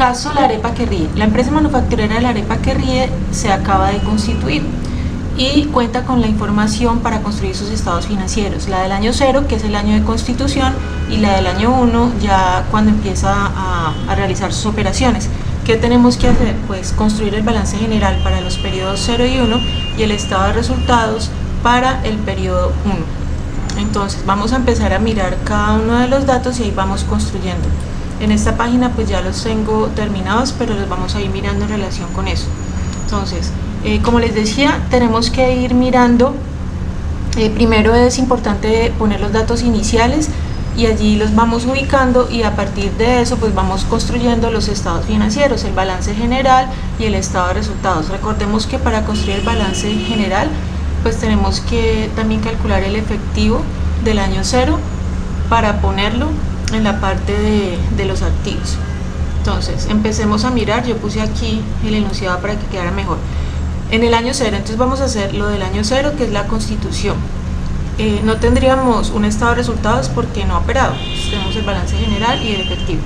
Caso La Arepa que Ríe. La empresa manufacturera La Arepa que Ríe se acaba de constituir y cuenta con la información para construir sus estados financieros, la del año 0, que es el año de constitución, y la del año 1, ya cuando empieza a realizar sus operaciones. ¿Qué tenemos que hacer? Pues construir el balance general para los periodos 0 y 1 y el estado de resultados para el periodo 1. Entonces vamos a empezar a mirar cada uno de los datos y ahí vamos construyendo. En esta página pues ya los tengo terminados, pero los vamos a ir mirando en relación con eso. Entonces, como les decía, tenemos que ir mirando, primero es importante poner los datos iniciales y allí los vamos ubicando, y a partir de eso pues vamos construyendo los estados financieros, el balance general y el estado de resultados. Recordemos que para construir el balance general pues tenemos que también calcular el efectivo del año 0 para ponerlo en la parte de los activos. Entonces empecemos a mirar, yo puse aquí el enunciado para que quedara mejor. En el año 0, entonces vamos a hacer lo del año 0, que es la constitución. No tendríamos un estado de resultados porque no ha operado. Entonces, tenemos el balance general y el efectivo.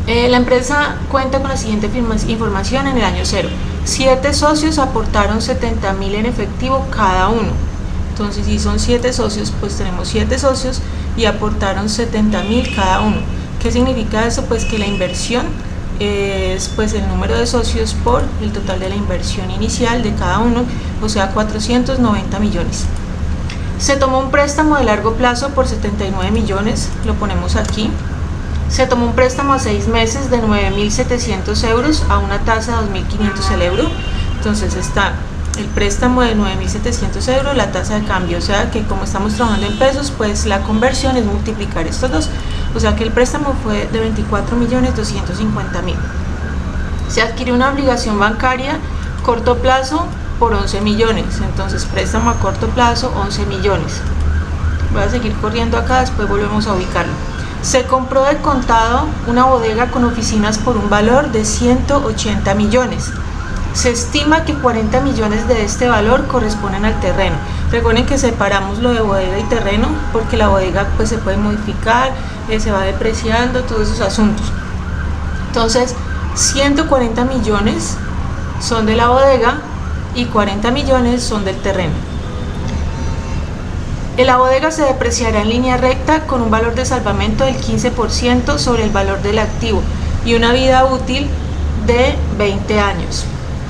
La empresa cuenta con la siguiente información en el año 0. 7 socios aportaron 70.000 en efectivo cada uno. Entonces, si son 7 socios, pues tenemos 7 socios y aportaron 70.000 cada uno. ¿Qué significa eso? Pues que la inversión es pues el número de socios por el total de la inversión inicial de cada uno, o sea 490 millones. Se tomó un préstamo de largo plazo por 79 millones, lo ponemos aquí. Se tomó un préstamo a 6 meses de 9.700 euros a una tasa de 2.500 el euro. Entonces está el préstamo de 9.700 euros, la tasa de cambio, o sea que como estamos trabajando en pesos, pues la conversión es multiplicar estos dos, o sea que el préstamo fue de 24.250.000. Se adquirió una obligación bancaria corto plazo por 11 millones, entonces préstamo a corto plazo 11 millones. Voy a seguir corriendo acá, después volvemos a ubicarlo. Se compró de contado una bodega con oficinas por un valor de 180 millones. Se estima que 40 millones de este valor corresponden al terreno. Recuerden que separamos lo de bodega y terreno porque la bodega pues se puede modificar, se va depreciando, todos esos asuntos. Entonces 140 millones son de la bodega y 40 millones son del terreno. La bodega se depreciará en línea recta con un valor de salvamento del 15% sobre el valor del activo y una vida útil de 20 años.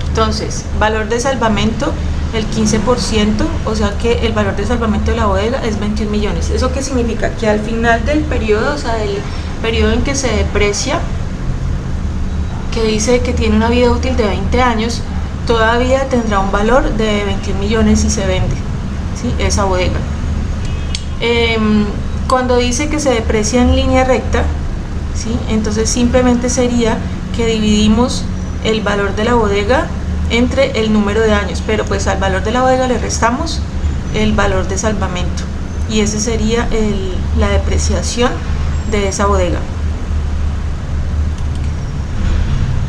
Entonces, valor de salvamento el 15%, o sea que el valor de salvamento de la bodega es 21 millones. ¿Eso qué significa? Que al final del periodo, o sea, del periodo en que se deprecia, que dice que tiene una vida útil de 20 años, todavía tendrá un valor de 21 millones si se vende, ¿sí? Esa bodega. Cuando dice que se deprecia en línea recta, ¿sí? Entonces simplemente sería que dividimos el valor de la bodega entre el número de años, pero pues al valor de la bodega le restamos el valor de salvamento y ese sería la depreciación de esa bodega.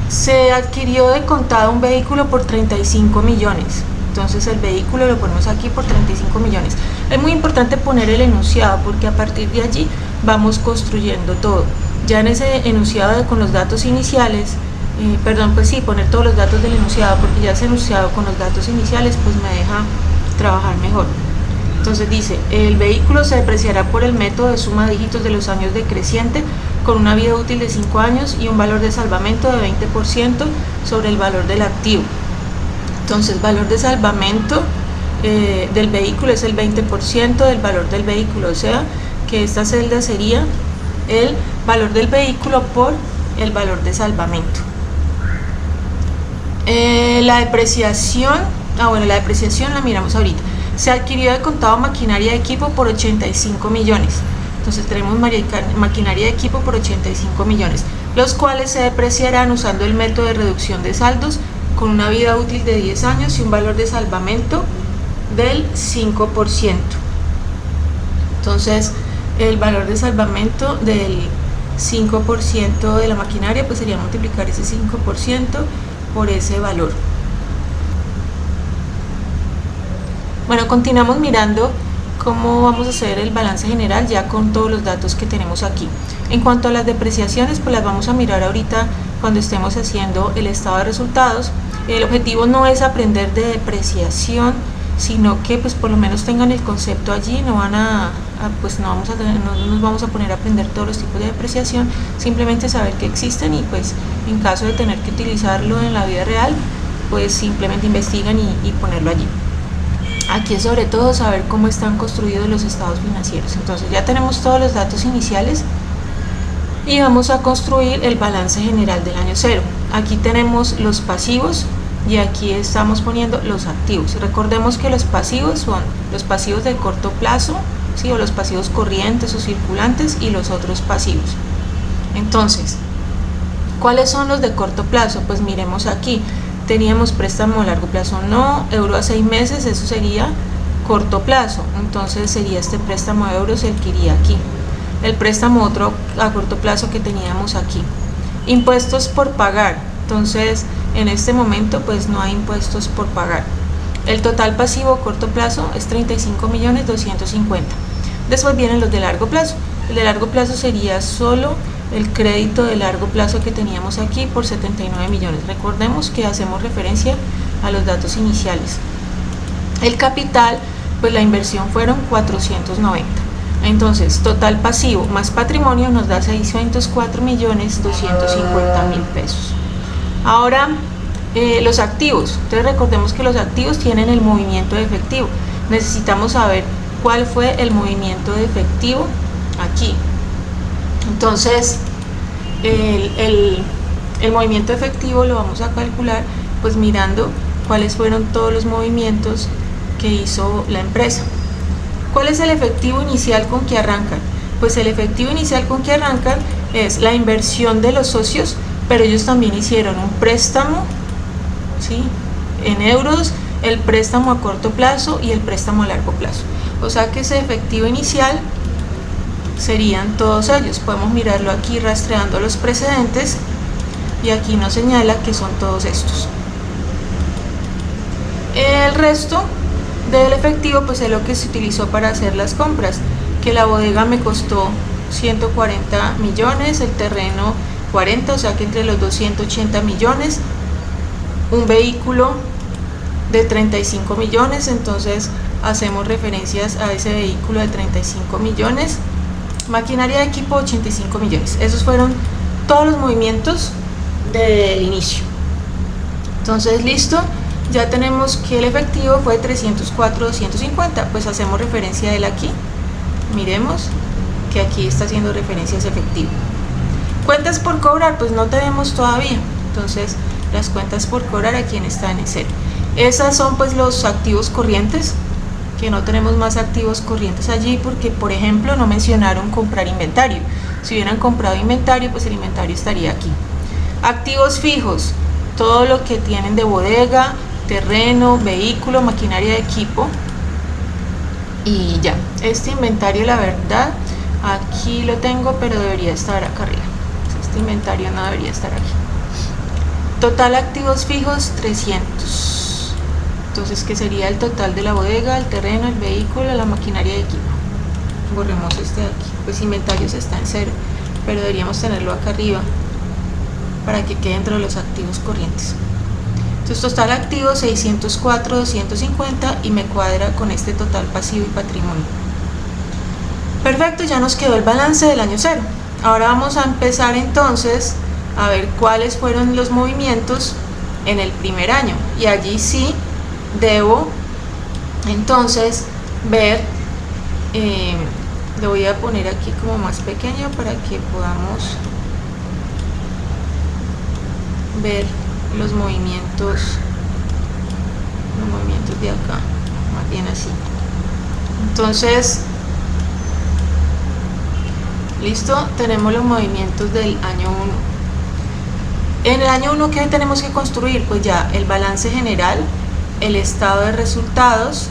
Se adquirió de contado un vehículo por 35 millones. Entonces el vehículo lo ponemos aquí por 35 millones. Es muy importante poner el enunciado porque a partir de allí vamos construyendo todo. Ya en ese enunciado con los datos iniciales, poner todos los datos del enunciado, porque ya ese enunciado con los datos iniciales pues me deja trabajar mejor. Entonces dice, el vehículo se depreciará por el método de suma de dígitos de los años decreciente con una vida útil de 5 años y un valor de salvamento de 20% sobre el valor del activo. Entonces valor de salvamento del vehículo es el 20% del valor del vehículo, o sea que esta celda sería el valor del vehículo por el valor de salvamento. La depreciación la miramos ahorita. Se adquirió de contado maquinaria de equipo por 85 millones. Entonces tenemos maquinaria de equipo por 85 millones, los cuales se depreciarán usando el método de reducción de saldos con una vida útil de 10 años y un valor de salvamento del 5%. Entonces el valor de salvamento del 5% de la maquinaria pues sería multiplicar ese 5% por ese valor. Bueno, continuamos mirando cómo vamos a hacer el balance general ya con todos los datos que tenemos aquí. En cuanto a las depreciaciones, pues las vamos a mirar ahorita cuando estemos haciendo el estado de resultados. El objetivo no es aprender de depreciación, sino que pues por lo menos tengan el concepto allí. No nos vamos a poner a aprender todos los tipos de depreciación, simplemente saber que existen y pues en caso de tener que utilizarlo en la vida real, pues simplemente investigan y ponerlo allí. Aquí es sobre todo saber cómo están construidos los estados financieros. Entonces ya tenemos todos los datos iniciales y vamos a construir el balance general del año cero. Aquí tenemos los pasivos y aquí estamos poniendo los activos. Recordemos que los pasivos son los pasivos de corto plazo, ¿sí? O los pasivos corrientes o circulantes y los otros pasivos. Entonces, ¿cuáles son los de corto plazo? Pues miremos aquí. Teníamos préstamo a largo plazo, no, euro a 6 meses, eso sería corto plazo, entonces sería este préstamo de euros el que iría aquí. El préstamo otro a corto plazo que teníamos aquí. Impuestos por pagar, entonces en este momento pues no hay impuestos por pagar. El total pasivo corto plazo es 35.250.000. Después vienen los de largo plazo. El de largo plazo sería solo el crédito de largo plazo que teníamos aquí por 79 millones. Recordemos que hacemos referencia a los datos iniciales. El capital, pues la inversión fueron 490. Entonces, total pasivo más patrimonio nos da 604.250.000 pesos. Ahora, los activos. Entonces, recordemos que los activos tienen el movimiento de efectivo. Necesitamos saber cuál fue el movimiento de efectivo aquí. Entonces el movimiento efectivo lo vamos a calcular pues mirando cuáles fueron todos los movimientos que hizo la empresa. ¿Cuál es el efectivo inicial con que arrancan? Pues el efectivo inicial con que arrancan es la inversión de los socios, pero ellos también hicieron un préstamo, ¿sí?, en euros, el préstamo a corto plazo y el préstamo a largo plazo. O sea que ese efectivo inicial serían todos ellos. Podemos mirarlo aquí rastreando los precedentes y aquí nos señala que son todos estos. El resto del efectivo pues es lo que se utilizó para hacer las compras, que la bodega me costó 140 millones, el terreno 40, o sea que entre los 280 millones, un vehículo de 35 millones, entonces hacemos referencias a ese vehículo de 35 millones. Maquinaria de equipo 85 millones. Esos fueron todos los movimientos del inicio. Entonces listo, ya tenemos que el efectivo fue 304.250, pues hacemos referencia a él aquí. Miremos que aquí está haciendo referencia a ese efectivo. Cuentas por cobrar, pues no tenemos todavía, entonces las cuentas por cobrar aquí están en cero. Esas son pues los activos corrientes, que no tenemos más activos corrientes allí porque por ejemplo no mencionaron comprar inventario. Si hubieran comprado inventario, pues el inventario estaría aquí. Activos fijos, todo lo que tienen de bodega, terreno, vehículo, maquinaria de equipo y ya. Este inventario la verdad aquí lo tengo, pero debería estar acá arriba. Este inventario no debería estar aquí. Total activos fijos 300. Entonces, ¿qué sería el total de la bodega, el terreno, el vehículo, la maquinaria de equipo? Borremos este de aquí, pues inventarios está en cero, pero deberíamos tenerlo acá arriba para que quede entre los activos corrientes. Entonces, total activo 604.250 y me cuadra con este total pasivo y patrimonio. Perfecto, ya nos quedó el balance del año cero. Ahora vamos a empezar entonces a ver cuáles fueron los movimientos en el primer año, y allí sí debo entonces ver, lo voy a poner aquí como más pequeño para que podamos ver los movimientos de acá, más bien así. Entonces listo, tenemos los movimientos del año 1. En el año 1, ¿qué tenemos que construir? Pues ya el balance general, el estado de resultados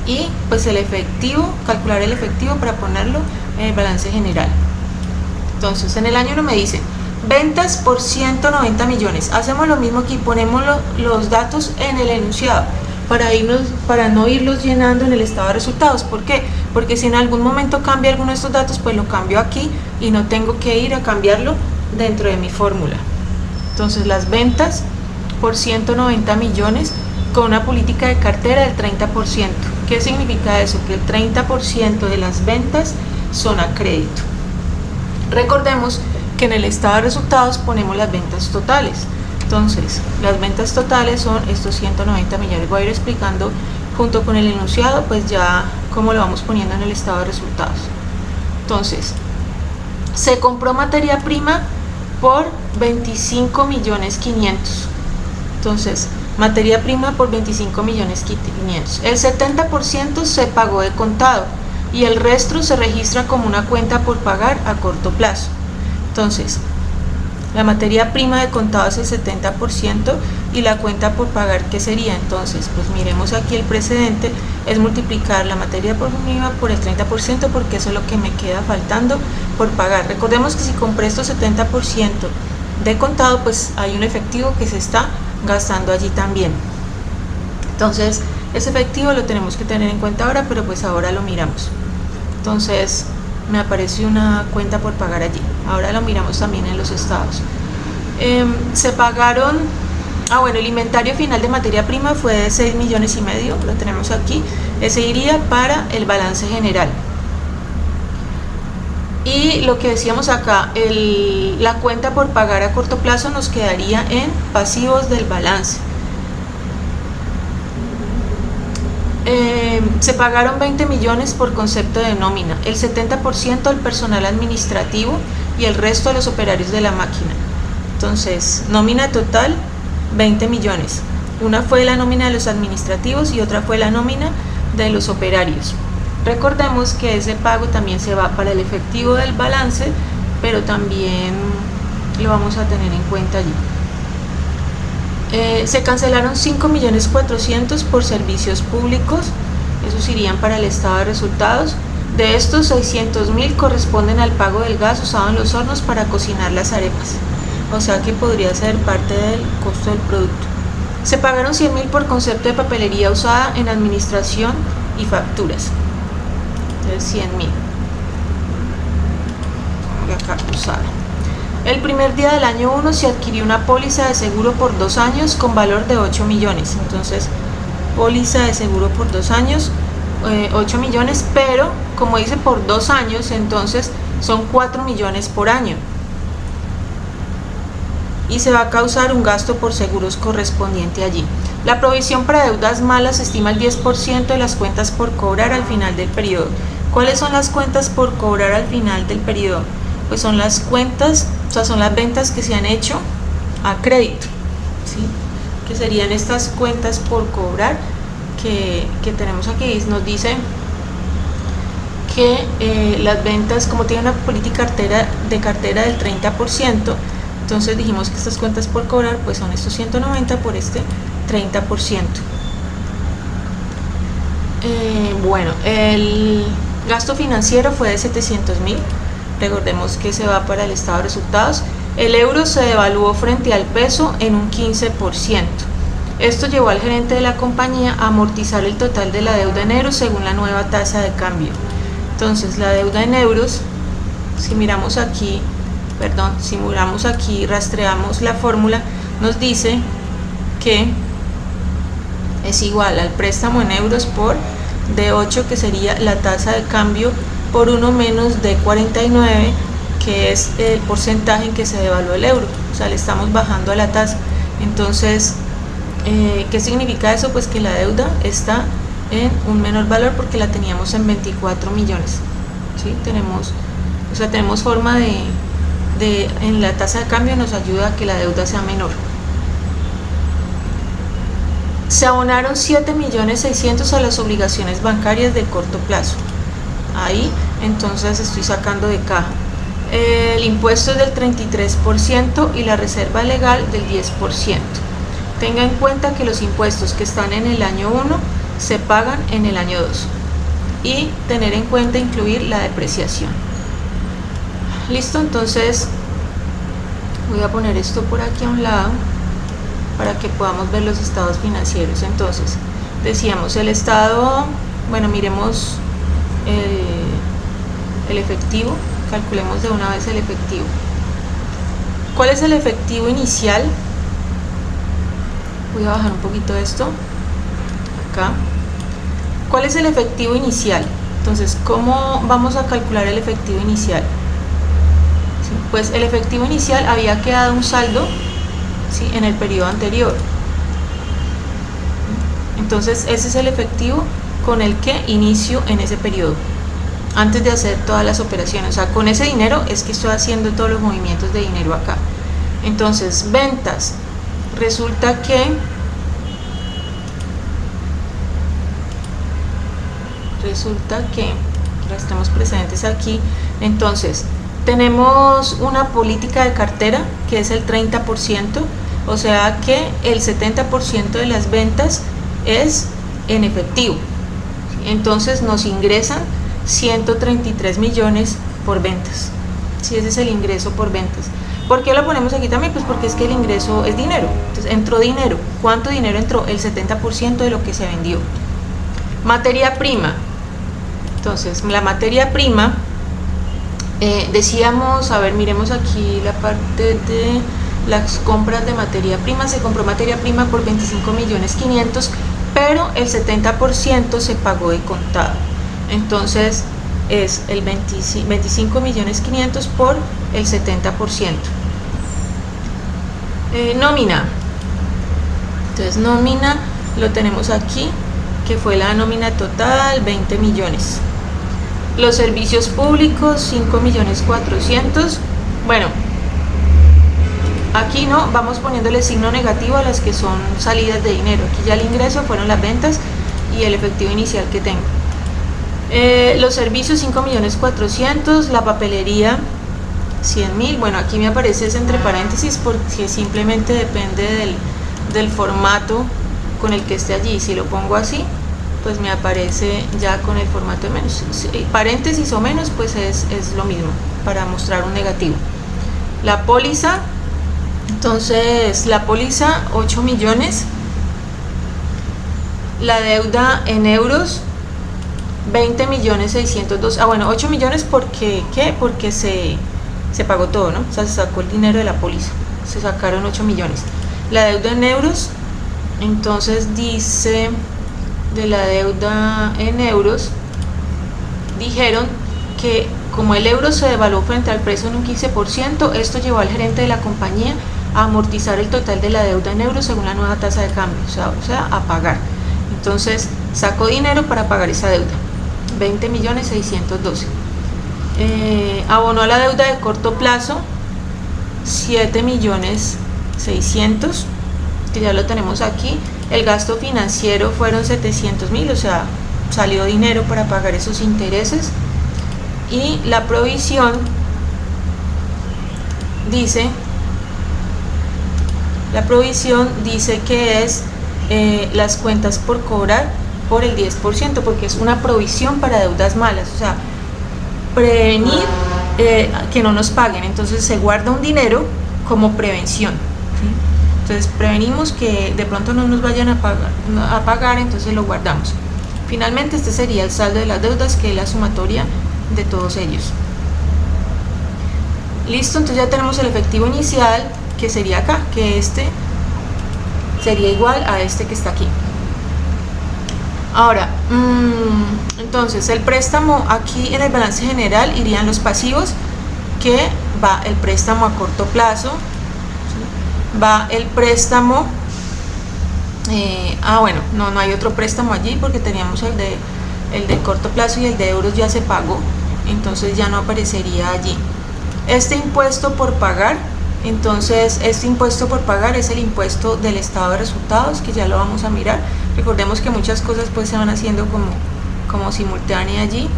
y pues el efectivo, calcular el efectivo para ponerlo en el balance general. Entonces en el año 1 me dicen ventas por 190 millones. Hacemos lo mismo aquí, ponemos los datos en el enunciado. para no irlos llenando en el estado de resultados. ¿Por qué? Porque si en algún momento cambia alguno de estos datos, pues lo cambio aquí y no tengo que ir a cambiarlo dentro de mi fórmula. Entonces las ventas por 190 millones con una política de cartera del 30%. ¿Qué significa eso? Que el 30% de las ventas son a crédito. Recordemos que en el estado de resultados ponemos las ventas totales. Entonces, las ventas totales son estos 190 millones. Voy a ir explicando junto con el enunciado, pues ya cómo lo vamos poniendo en el estado de resultados. Entonces, se compró materia prima por 25 millones 500. Entonces, materia prima por 25 millones 500. El 70% se pagó de contado y el resto se registra como una cuenta por pagar a corto plazo. Entonces, la materia prima de contado es el 70% y la cuenta por pagar, ¿qué sería? Entonces, pues miremos aquí el precedente, es multiplicar la materia prima por el 30% porque eso es lo que me queda faltando por pagar. Recordemos que si compré estos 70% de contado, pues hay un efectivo que se está gastando allí también. Entonces, ese efectivo lo tenemos que tener en cuenta ahora, pero pues ahora lo miramos. Entonces, me aparece una cuenta por pagar allí. Ahora lo miramos también en los estados. Se pagaron, bueno, el inventario final de materia prima fue de 6 millones y medio, lo tenemos aquí. Ese iría para el balance general. Y lo que decíamos acá, la cuenta por pagar a corto plazo nos quedaría en pasivos del balance. Se pagaron 20 millones por concepto de nómina, el 70% al personal administrativo y el resto a los operarios de la máquina. Entonces, nómina total 20 millones. Una fue la nómina de los administrativos y otra fue la nómina de los operarios. Recordemos que ese pago también se va para el efectivo del balance, pero también lo vamos a tener en cuenta allí. Se cancelaron 5.400.000 por servicios públicos, esos irían para el estado de resultados. De estos, 600.000 corresponden al pago del gas usado en los hornos para cocinar las arepas, o sea que podría ser parte del costo del producto. Se pagaron 100.000 por concepto de papelería usada en administración y facturas. Entonces 100.000. Acá usada. El primer día del año 1 se adquirió una póliza de seguro por 2 años con valor de 8 millones. Entonces, póliza de seguro por 2 años, 8 millones, pero como dice por 2 años, entonces son 4 millones por año. Y se va a causar un gasto por seguros correspondiente allí. La provisión para deudas malas estima el 10% de las cuentas por cobrar al final del periodo. ¿Cuáles son las cuentas por cobrar al final del periodo? Pues son las cuentas, o sea, son las ventas que se han hecho a crédito, ¿sí? Que serían estas cuentas por cobrar que tenemos aquí. Nos dice que las ventas, como tienen una política de cartera del 30%, entonces dijimos que estas cuentas por cobrar pues son estos 190 por este 30%. Bueno, el gasto financiero fue de 700.000. Recordemos que se va para el estado de resultados. El euro se devaluó frente al peso en un 15%. Esto llevó al gerente de la compañía a amortizar el total de la deuda en euros según la nueva tasa de cambio. Entonces, la deuda en euros, si miramos aquí, rastreamos la fórmula, nos dice que es igual al préstamo en euros por D8, que sería la tasa de cambio, por 1 menos D49, que es el porcentaje en que se devaluó el euro, o sea, le estamos bajando a la tasa. Entonces, ¿qué significa eso? Pues que la deuda está en un menor valor porque la teníamos en 24 millones, ¿sí? Tenemos forma en la tasa de cambio nos ayuda a que la deuda sea menor. Se abonaron 7.600.000 a las obligaciones bancarias de corto plazo. Ahí entonces estoy sacando de caja. El impuesto es del 33% y la reserva legal del 10%. Tenga en cuenta que los impuestos que están en el año 1 se pagan en el año 2 y tener en cuenta incluir la depreciación. Listo, entonces voy a poner esto por aquí a un lado para que podamos ver los estados financieros. Entonces, decíamos el estado, bueno, miremos el efectivo, calculemos de una vez el efectivo. ¿Cuál es el efectivo inicial? Voy a bajar un poquito esto, acá. ¿Cuál es el efectivo inicial? Entonces, ¿cómo vamos a calcular el efectivo inicial? ¿Sí? Pues el efectivo inicial había quedado un saldo, ¿sí?, en el periodo anterior. Entonces, ese es el efectivo con el que inicio en ese periodo, antes de hacer todas las operaciones. O sea, con ese dinero es que estoy haciendo todos los movimientos de dinero acá. Entonces, ventas. Resulta que estamos presentes aquí. Entonces, tenemos una política de cartera que es el 30%, o sea que el 70% de las ventas es en efectivo. Entonces nos ingresan 133 millones por ventas. Si ese es el ingreso por ventas. ¿Por qué lo ponemos aquí también? Pues porque es que el ingreso es dinero. Entonces entró dinero. ¿Cuánto dinero entró? El 70% de lo que se vendió. Materia prima. Entonces la materia prima, decíamos, a ver, miremos aquí la parte de las compras de materia prima. Se compró materia prima por 25.500.000, pero el 70% se pagó de contado. Entonces es el 25.500.000 por el 70%. Nómina. Entonces nómina lo tenemos aquí, que fue la nómina total, 20 millones. Los servicios públicos, 5.400.000. Bueno, aquí no, vamos poniéndole signo negativo a las que son salidas de dinero. Aquí ya el ingreso fueron las ventas y el efectivo inicial que tengo. Los servicios, 5.400.000, la papelería 100.000. Bueno, aquí me aparece es entre paréntesis porque simplemente depende del formato con el que esté allí. Si lo pongo así, pues me aparece ya con el formato de menos. Paréntesis o menos, pues es lo mismo para mostrar un negativo. La póliza, entonces la póliza 8 millones. La deuda en euros 20.602.000. Bueno, 8 millones porque se pagó todo, ¿no? O sea, se sacó el dinero de la póliza, se sacaron 8 millones. La deuda en euros, entonces dice de la deuda en euros, dijeron que como el euro se devaluó frente al peso en un 15%, esto llevó al gerente de la compañía a amortizar el total de la deuda en euros según la nueva tasa de cambio, o sea, a pagar. Entonces sacó dinero para pagar esa deuda, 20.612.000. Abonó a la deuda de corto plazo 7.600.000, que ya lo tenemos aquí. El gasto financiero fueron 700.000, o sea, salió dinero para pagar esos intereses. Y la provisión dice que es las cuentas por cobrar por el 10%, porque es una provisión para deudas malas, o sea, prevenir que no nos paguen. Entonces se guarda un dinero como prevención, ¿sí? Entonces prevenimos que de pronto no nos vayan a pagar, entonces lo guardamos. Finalmente este sería el saldo de las deudas, que es la sumatoria de todos ellos. Listo, entonces ya tenemos el efectivo inicial, que sería acá, que este sería igual a este que está aquí. Ahora, entonces el préstamo, aquí en el balance general irían los pasivos, que va el préstamo a corto plazo, ¿sí? Va el préstamo, bueno, no hay otro préstamo allí porque teníamos el de corto plazo y el de euros ya se pagó, entonces ya no aparecería allí. Este impuesto por pagar, entonces este impuesto por pagar es el impuesto del estado de resultados, que ya lo vamos a mirar. Recordemos que muchas cosas pues se van haciendo como simultánea allí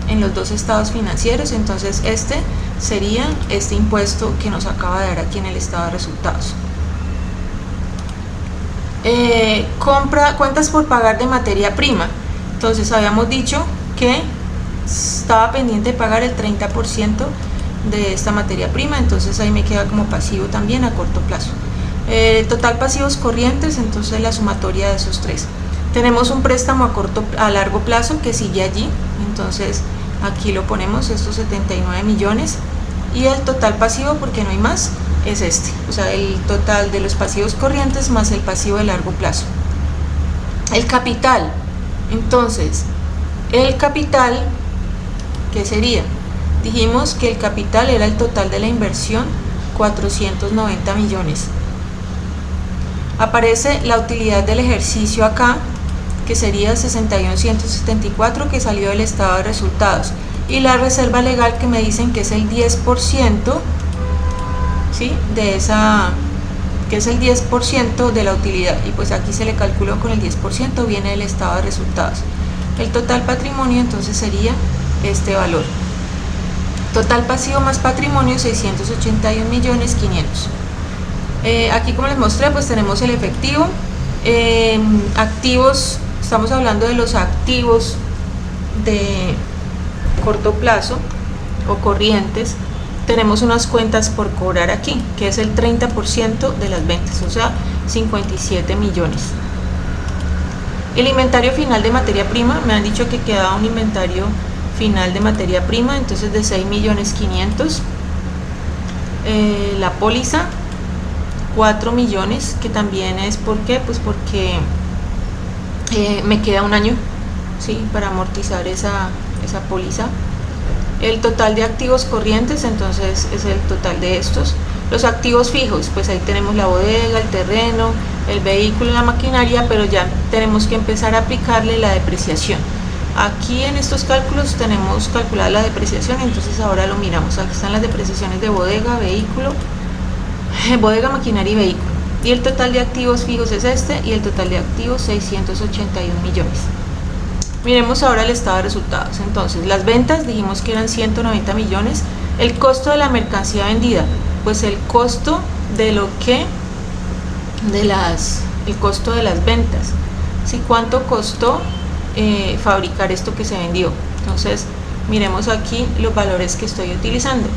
en los dos estados financieros. Entonces este sería este impuesto que nos acaba de dar aquí en el estado de resultados. Cuentas por pagar de materia prima. Entonces habíamos dicho que estaba pendiente de pagar el 30% de esta materia prima, entonces ahí me queda como pasivo también a corto plazo. Total pasivos corrientes, entonces la sumatoria de esos tres. Tenemos un préstamo a largo plazo que sigue allí, entonces aquí lo ponemos, estos 79 millones, y el total pasivo, porque no hay más, es este, o sea, el total de los pasivos corrientes más el pasivo de largo plazo. El capital, entonces, el capital, ¿qué sería? Dijimos que el capital era el total de la inversión, 490 millones. Aparece la utilidad del ejercicio acá, que sería 61.174, que salió del estado de resultados, y la reserva legal, que me dicen que es el 10%, ¿sí? De esa, que es el 10% de la utilidad, y pues aquí se le calculó con el 10%, viene del estado de resultados. El total patrimonio entonces sería este valor. Total pasivo más patrimonio, 681.500.000. Aquí, como les mostré, pues tenemos el efectivo. Activos, estamos hablando de los activos de corto plazo o corrientes. Tenemos unas cuentas por cobrar aquí, que es el 30% de las ventas, o sea, 57 millones. El inventario final de materia prima, me han dicho que quedaba un inventario final de materia prima, entonces de 6.500.000. La póliza, 4 millones, que también es, ¿por qué? Pues porque me queda un año, ¿sí? Para amortizar esa póliza. El total de activos corrientes, entonces es el total de estos. Los activos fijos, pues ahí tenemos la bodega, el terreno, el vehículo, la maquinaria, pero ya tenemos que empezar a aplicarle la depreciación. Aquí en estos cálculos tenemos calculada la depreciación, entonces ahora lo miramos. Aquí están las depreciaciones de bodega, vehículo, bodega, maquinaria y vehículo. Y el total de activos fijos es este, y el total de activos 681 millones. Miremos ahora el estado de resultados. Entonces, las ventas dijimos que eran 190 millones. El costo de la mercancía vendida, pues el costo de lo que, el costo de las ventas. ¿Sí? ¿Cuánto costó fabricar esto que se vendió? Entonces, miremos aquí los valores que estoy utilizando.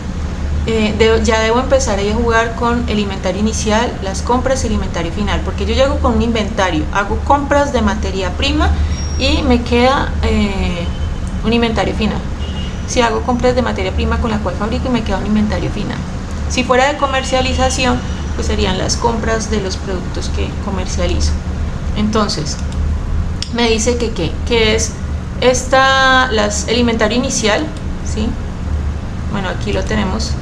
Ya debo empezar a jugar con el inventario inicial, las compras y el inventario final, porque yo llego con un inventario, hago compras de materia prima y me queda un inventario final. Si hago compras de materia prima con la cual fabrico, y me queda un inventario final. Si fuera de comercialización, pues serían las compras de los productos que comercializo. Entonces, me dice que es el inventario inicial, ¿sí? Bueno, aquí lo tenemos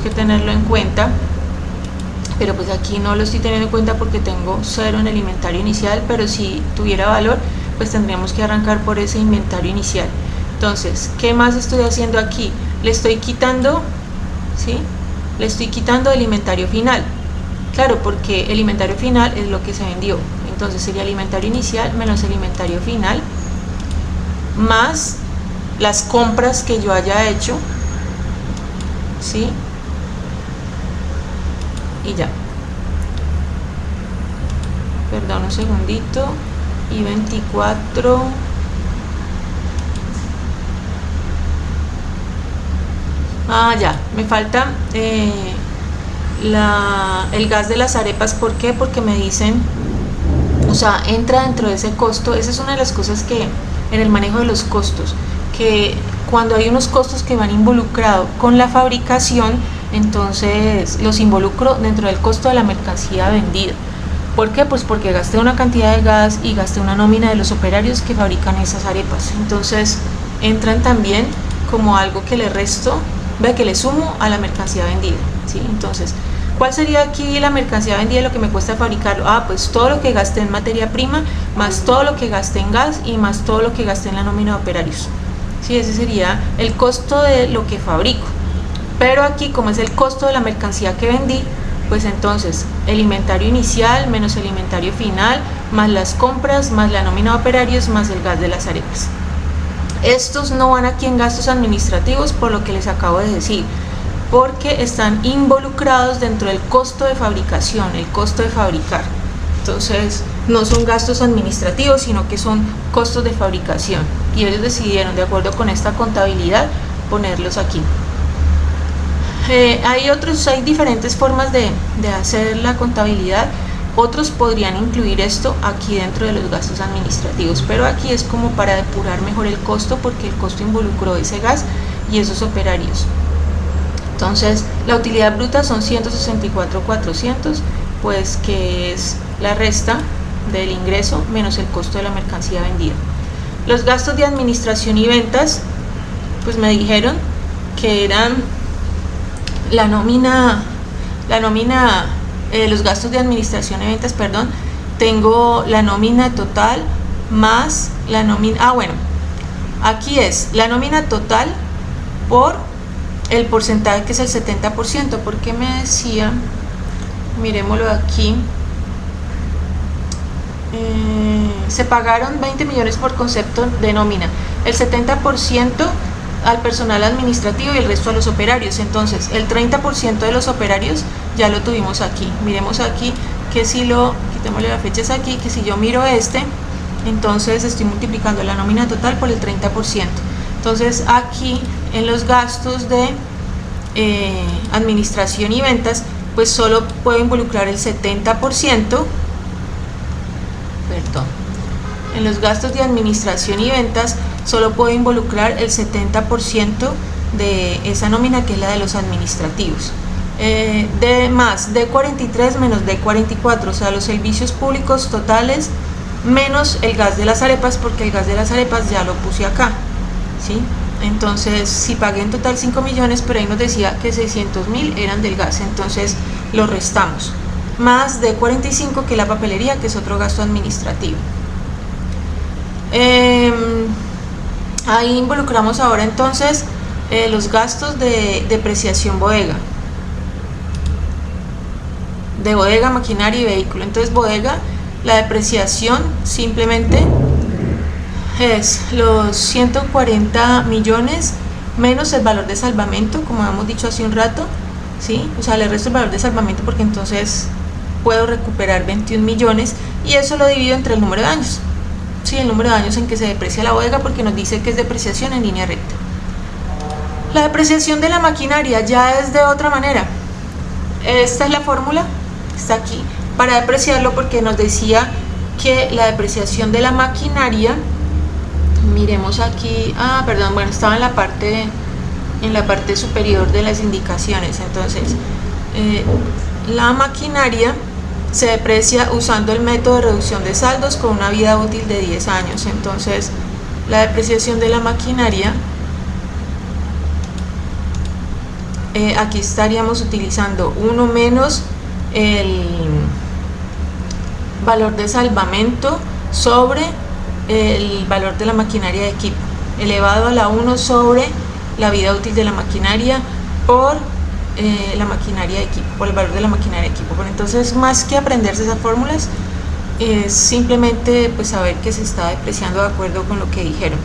que tenerlo en cuenta, pero pues aquí no lo estoy teniendo en cuenta porque tengo 0 en el inventario inicial, pero si tuviera valor, pues tendríamos que arrancar por ese inventario inicial. Entonces, ¿qué más estoy haciendo aquí? Le estoy quitando, ¿sí? Le estoy quitando el inventario final, claro, porque el inventario final es lo que se vendió. Entonces sería el inventario inicial menos el inventario final, más las compras que yo haya hecho, ¿sí? Y ya. Perdón un segundito. Y 24. Ya, me falta el gas de las arepas. ¿Por qué? Porque me dicen, o sea, entra dentro de ese costo. Esa es una de las cosas que en el manejo de los costos, que cuando hay unos costos que van involucrados con la fabricación, entonces los involucro dentro del costo de la mercancía vendida. ¿Por qué? Pues porque gasté una cantidad de gas y gasté una nómina de los operarios que fabrican esas arepas. Entonces entran también como algo que le resto, que le sumo a la mercancía vendida, ¿sí? Entonces, ¿cuál sería aquí la mercancía vendida, lo que me cuesta fabricarlo? Pues todo lo que gasté en materia prima, más todo lo que gasté en gas y más todo lo que gasté en la nómina de operarios. Sí, ese sería el costo de lo que fabrico. Pero aquí, como es el costo de la mercancía que vendí, pues entonces el inventario inicial menos el inventario final, más las compras, más la nómina de operarios, más el gas de las arepas. Estos no van aquí en gastos administrativos, por lo que les acabo de decir, porque están involucrados dentro del costo de fabricación, el costo de fabricar. Entonces no son gastos administrativos, sino que son costos de fabricación, y ellos decidieron, de acuerdo con esta contabilidad, ponerlos aquí. Hay diferentes formas de hacer la contabilidad. Otros podrían incluir esto aquí dentro de los gastos administrativos, pero aquí es como para depurar mejor el costo, porque el costo involucró ese gas y esos operarios. Entonces la utilidad bruta son 164.400, pues que es la resta del ingreso menos el costo de la mercancía vendida. Los gastos de administración y ventas, pues me dijeron que eran la nómina, los gastos de administración y ventas, perdón, tengo la nómina total más la nómina, bueno, aquí es la nómina total por el porcentaje, que es el 70%, porque me decía, miremoslo aquí, se pagaron 20 millones por concepto de nómina, el 70% al personal administrativo y el resto a los operarios. Entonces el 30% de los operarios ya lo tuvimos aquí. Miremos aquí que si lo, quitémosle las fechas aquí, que si yo miro entonces estoy multiplicando la nómina total por el 30%. Entonces aquí en los gastos de administración y ventas, pues solo puedo involucrar el 70%, perdón, en los gastos de administración y ventas solo puedo involucrar el 70% de esa nómina, que es la de los administrativos. De más D43 menos D44, o sea, los servicios públicos totales menos el gas de las arepas, porque el gas de las arepas ya lo puse acá, ¿sí? Entonces, si pagué en total 5 millones, pero ahí nos decía que 600.000 eran del gas, entonces lo restamos. Más D45, que es la papelería, que es otro gasto administrativo. Ahí involucramos ahora entonces los gastos de depreciación bodega, maquinaria y vehículo. Entonces bodega, la depreciación simplemente es los 140 millones menos el valor de salvamento, como hemos dicho hace un rato, ¿sí? O sea, le resto el valor de salvamento, porque entonces puedo recuperar 21 millones y eso lo divido entre el número de años. Sí, el número de años en que se deprecia la bodega, porque nos dice que es depreciación en línea recta. La depreciación de la maquinaria ya es de otra manera. Esta es la fórmula, está aquí, para depreciarlo, porque nos decía que la depreciación de la maquinaria, miremos aquí, perdón, bueno, estaba en la parte superior de las indicaciones. Entonces, la maquinaria se deprecia usando el método de reducción de saldos con una vida útil de 10 años. Entonces, la depreciación de la maquinaria, aquí estaríamos utilizando 1 menos el valor de salvamento sobre el valor de la maquinaria de equipo, elevado a la 1 sobre la vida útil de la maquinaria por la maquinaria de equipo, por el valor de la maquinaria de equipo. Pero entonces, más que aprenderse esas fórmulas, es simplemente pues saber que se está depreciando de acuerdo con lo que dijeron.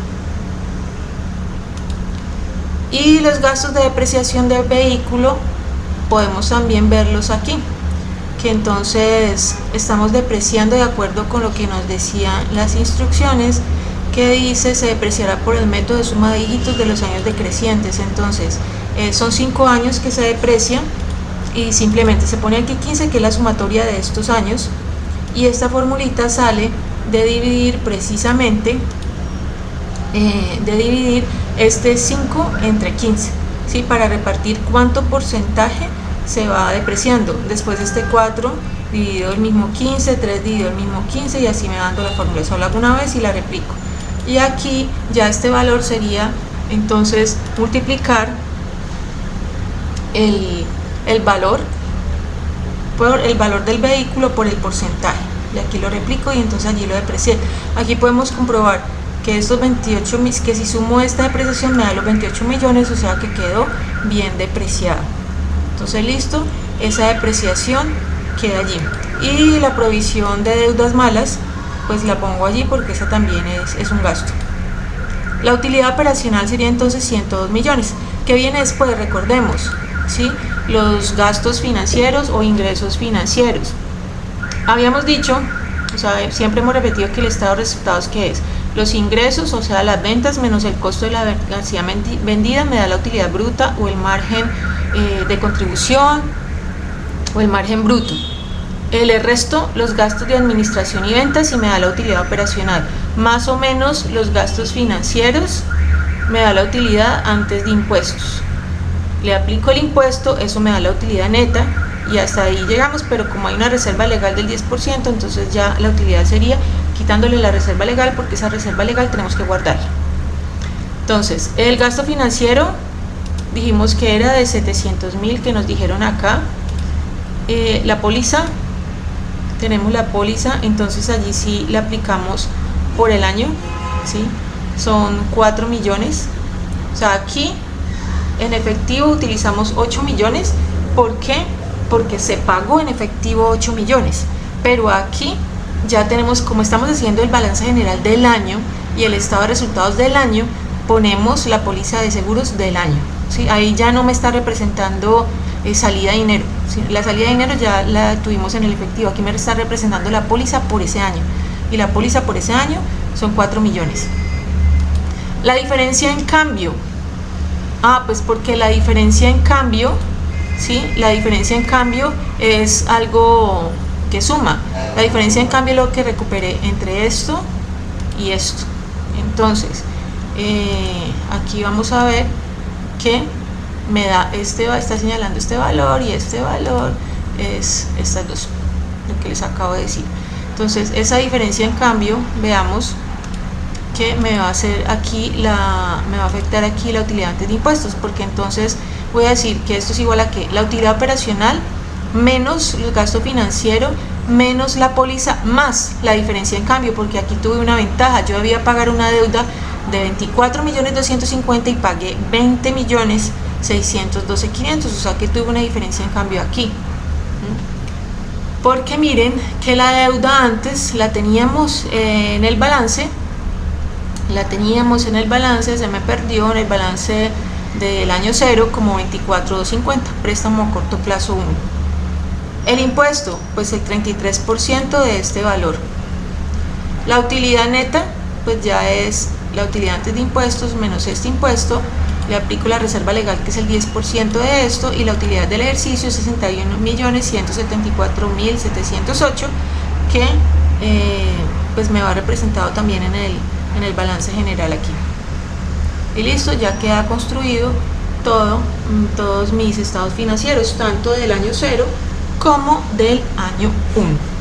Y los gastos de depreciación del vehículo podemos también verlos aquí, que entonces estamos depreciando de acuerdo con lo que nos decían las instrucciones, que dice se depreciará por el método de suma de dígitos de los años decrecientes. Entonces son 5 años que se deprecian y simplemente se pone aquí 15, que es la sumatoria de estos años, y esta formulita sale de dividir precisamente este 5 entre 15, ¿sí? Para repartir cuánto porcentaje se va depreciando. Después este 4 dividido el mismo 15, 3 dividido el mismo 15, y así me va dando la fórmula. Solo hago una vez y la replico. Y aquí ya este valor sería entonces multiplicar el valor por el valor del vehículo por el porcentaje, y aquí lo replico y entonces allí lo deprecié. Aquí podemos comprobar que estos 28, que si sumo esta depreciación me da los 28 millones, o sea que quedó bien depreciado. Entonces listo, esa depreciación queda allí. Y la provisión de deudas malas, pues la pongo allí porque esa también es un gasto. La utilidad operacional sería entonces 102 millones. ¿Qué viene después? Recordemos, ¿sí? Los gastos financieros o ingresos financieros. Habíamos dicho, o sea, siempre hemos repetido que el estado de resultados, ¿qué es? Los ingresos, o sea, las ventas menos el costo de la mercancía vendida, me da la utilidad bruta o el margen de contribución o el margen bruto. Le resto los gastos de administración y ventas y me da la utilidad operacional, más o menos los gastos financieros, me da la utilidad antes de impuestos. Le aplico el impuesto, eso me da la utilidad neta y hasta ahí llegamos, pero como hay una reserva legal del 10%, entonces ya la utilidad sería quitándole la reserva legal, porque esa reserva legal tenemos que guardarla. Entonces, el gasto financiero dijimos que era de 700.000 que nos dijeron acá. La póliza, tenemos la póliza, entonces allí sí la aplicamos por el año, ¿sí? Son 4 millones. O sea, aquí en efectivo utilizamos 8 millones. ¿Por qué? Porque se pagó en efectivo 8 millones. Pero aquí ya tenemos, como estamos haciendo el balance general del año y el estado de resultados del año, ponemos la póliza de seguros del año, ¿sí? Ahí ya no me está representando salida de dinero, ¿sí? La salida de dinero ya la tuvimos en el efectivo, aquí me está representando la póliza por ese año, y la póliza por ese año son 4 millones. La diferencia en cambio, pues porque la diferencia en cambio, ¿sí? La diferencia en cambio es algo que suma. La diferencia en cambio es lo que recuperé entre esto y esto. Entonces, aquí vamos a ver que me da está señalando este valor, y este valor es estas dos, lo que les acabo de decir. Entonces, esa diferencia en cambio, veamos que me va a hacer aquí me va a afectar aquí la utilidad antes de impuestos, porque entonces voy a decir que esto es igual a que la utilidad operacional menos el gasto financiero menos la póliza más la diferencia en cambio, porque aquí tuve una ventaja. Yo debía pagar una deuda de 24.250.000 y pagué 20.612.500, o sea que tuve una diferencia en cambio aquí. Porque miren que la deuda antes la teníamos en el balance, se me perdió en el balance del año 0 como 24.250, préstamo a corto plazo 1. El impuesto, pues el 33% de este valor. La utilidad neta, pues ya es la utilidad antes de impuestos menos este impuesto. Le aplico la reserva legal, que es el 10% de esto, y la utilidad del ejercicio 61.174.708, que pues me va representado también en el balance general aquí. Y listo, ya queda construido todos mis estados financieros, tanto del año 0 como del año 1.